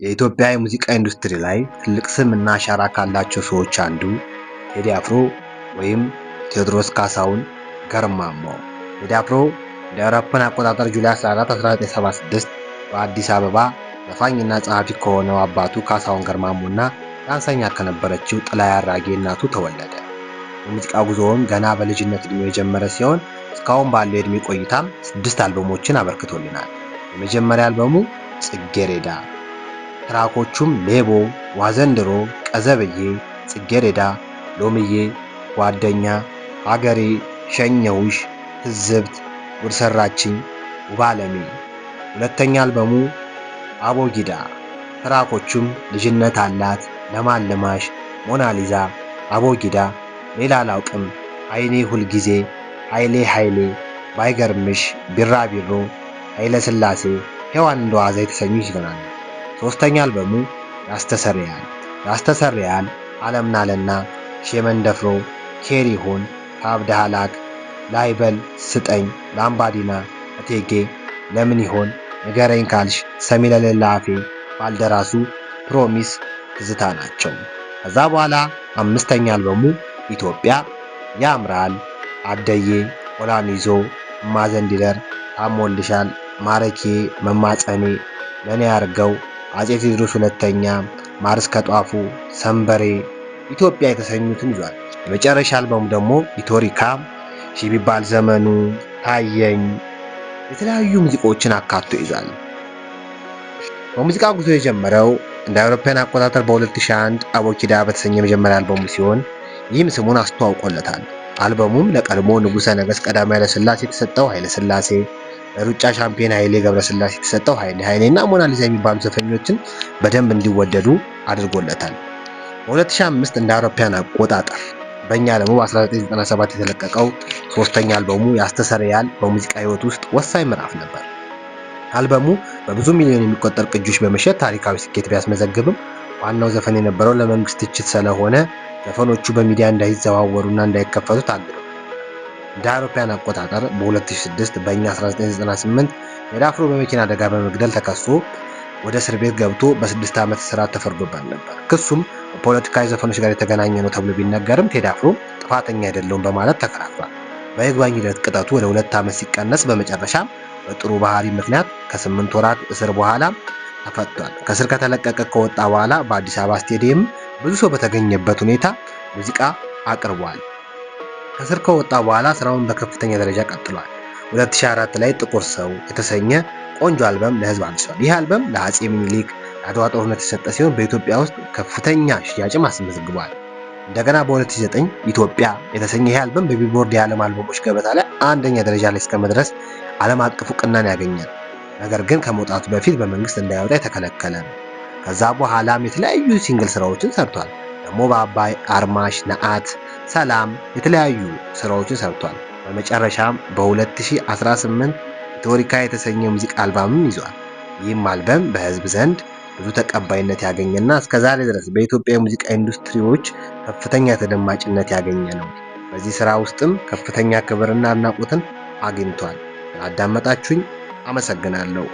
የኢትዮጵያ የሙዚቃ ኢንዱስትሪ ላይ ትልቅ ስም እና አሻራ ካላቸው ሰዎች አንዱ ቴዲ አፍሮ ወይም ቴዎድሮስ ካሳሁን ገርማሞ። ቴዲ አፍሮ እንደ አውሮፓውያን አቆጣጠር ጁላይ 14 1976 በአዲስ አበባ ዘፋኝና ጸሐፊ ከሆነው አባቱ ካሳሁን ገርማሞ እና ዳንሰኛ ከነበረችው ጥላይ አራጌ እናቱ ተወለደ። የሙዚቃ ጉዞውን ገና በልጅነት ዕድሜው የጀመረ ሲሆን እስካሁን ባለው የዕድሜ ቆይታም 6 አልበሞችን አበርክቶልናል። የመጀመሪያ አልበሙ ጽጌረዳ፣ ትራኮቹም ሌቦ፣ ዋዘንድሮ፣ ቀዘብዬ፣ ጽጌረዳ፣ ሎምዬ፣ ጓደኛ፣ ሀገሬ፣ ሸኘውሽ፣ ትዝብት፣ ጉድ ሰራችኝ፣ ውባለሜ። ሁለተኛ አልበሙ አቦጊዳ፣ ትራኮቹም ልጅነት አላት፣ ለማልማሽ፣ ሞናሊዛ፣ አቦጊዳ፣ ሌላ አላውቅም፣ አይኔ ሁልጊዜ፣ ኃይሌ ኃይሌ፣ ባይገርምሽ፣ ቢራቢሮ፣ ኃይለ ሥላሴ፣ ሔዋን እንደዋዛ የተሰኙ ይሆናሉ። ሶስተኛ አልበሙ ያስተሰርያል፣ ዓለምናለና፣ ሼመንደፍሮ፣ ኬሪሆን፣ ካብደሃላክ፣ ላይበል፣ ስጠኝ፣ ላምባዲና፣ እቴጌ፣ ለምን ይሆን፣ ንገረኝ ካልሽ፣ ሰሚ ለሌላ አፌ፣ ባልደራሱ፣ ፕሮሚስ፣ ትዝታ ናቸው። ከዛ በኋላ አምስተኛ አልበሙ ኢትዮጵያ ያምራል፣ አደዬ፣ ኦላሚዞ፣ እማዘንዲለር፣ ታሞልሻል፣ ማረኬ፣ መማፀኔ፣ ለኔ ያርገው፣ አፄ ቴዎድሮስ ሁለተኛ፣ ማር እስከ ጧፉ፣ ሰንበሬ፣ ኢትዮጵያ የተሰኙትን ይዟል። የመጨረሻ አልበሙ ደግሞ ኢቶሪካ፣ ሺህ ቢባል ዘመኑ፣ ታየኝ የተለያዩ ሙዚቃዎችን አካቶ ይዟል። በሙዚቃ ጉዞ የጀመረው እንደ አውሮፓውያን አቆጣጠር በ2001 አቦጊዳ በተሰኘ የመጀመሪያ አልበሙ ሲሆን ይህም ስሙን አስተዋውቆለታል። አልበሙም ለቀድሞ ንጉሠ ነገሥት ቀዳማዊ ኃይለ ሥላሴ የተሰጠው ኃይለ ሥላሴ፣ ለሩጫ ሻምፒዮን ኃይሌ ገብረሥላሴ የተሰጠው ኃይሌ ኃይሌ እና ሞናሊዛ የሚባሉ ዘፈኞችን በደንብ እንዲወደዱ አድርጎለታል። በ2005 እንደ አውሮፓውያን አቆጣጠር በእኛ ደግሞ በ1997 የተለቀቀው ሶስተኛ አልበሙ ያስተሰርያል በሙዚቃ ሕይወት ውስጥ ወሳኝ ምዕራፍ ነበር። አልበሙ በብዙ ሚሊዮን የሚቆጠር ቅጂዎች በመሸጥ ታሪካዊ ስኬት ቢያስመዘግብም ዋናው ዘፈን የነበረው ለመንግስት ትችት ስለሆነ ዘፈኖቹ በሚዲያ እንዳይዘዋወሩና እንዳይከፈቱ ታግደው። እንደ አውሮፓውያን አቆጣጠር በ2006 በእኛ 1998 ቴዲ አፍሮ በመኪና አደጋ በመግደል ተከሶ ወደ እስር ቤት ገብቶ በ6 ዓመት እስራት ተፈርዶበት ነበር። ክሱም በፖለቲካዊ ዘፈኖች ጋር የተገናኘ ነው ተብሎ ቢነገርም ቴዲ አፍሮ ጥፋተኛ አይደለሁም በማለት ተከራክሯል። በይግባኝ ሂደት ቅጣቱ ወደ 2 ዓመት ሲቀነስ በመጨረሻ በጥሩ ባህሪ ምክንያት ከ8 ወራት እስር በኋላ ተፈቷል። ከእስር ከተለቀቀ ከወጣ በኋላ በአዲስ አበባ ስቴዲየም ብዙ ሰው በተገኘበት ሁኔታ ሙዚቃ አቅርቧል። ከእስር ከወጣ በኋላ ስራውን በከፍተኛ ደረጃ ቀጥሏል። 2004 ላይ ጥቁር ሰው የተሰኘ ቆንጆ አልበም ለህዝብ አድርሷል። ይህ አልበም ለአፄ ምኒልክ ለአድዋ ጦርነት የተሰጠ ሲሆን በኢትዮጵያ ውስጥ ከፍተኛ ሽያጭም አስመዝግቧል። እንደገና በ2009 ኢትዮጵያ የተሰኘ ይህ አልበም በቢልቦርድ የዓለም አልበሞች ገበታ ላይ አንደኛ ደረጃ ላይ እስከመድረስ ዓለም አቀፍ እውቅናን ያገኛል። ነገር ግን ከመውጣቱ በፊት በመንግስት እንዳይወጣ የተከለከለ ነው። ከዛ በኋላም የተለያዩ ሲንግል ስራዎችን ሰርቷል። ደግሞ በአባይ፣ አርማሽ፣ ነአት፣ ሰላም የተለያዩ ስራዎችን ሰርቷል። በመጨረሻም በ2018 ኢቶሪካ የተሰኘ ሙዚቃ አልበምም ይዟል። ይህም አልበም በህዝብ ዘንድ ብዙ ተቀባይነት ያገኘና እስከዛሬ ድረስ በኢትዮጵያ የሙዚቃ ኢንዱስትሪዎች ከፍተኛ ተደማጭነት ያገኘ ነው። በዚህ ስራ ውስጥም ከፍተኛ ክብርና አድናቆትን አግኝቷል። አዳመጣችሁኝ፣ አመሰግናለሁ።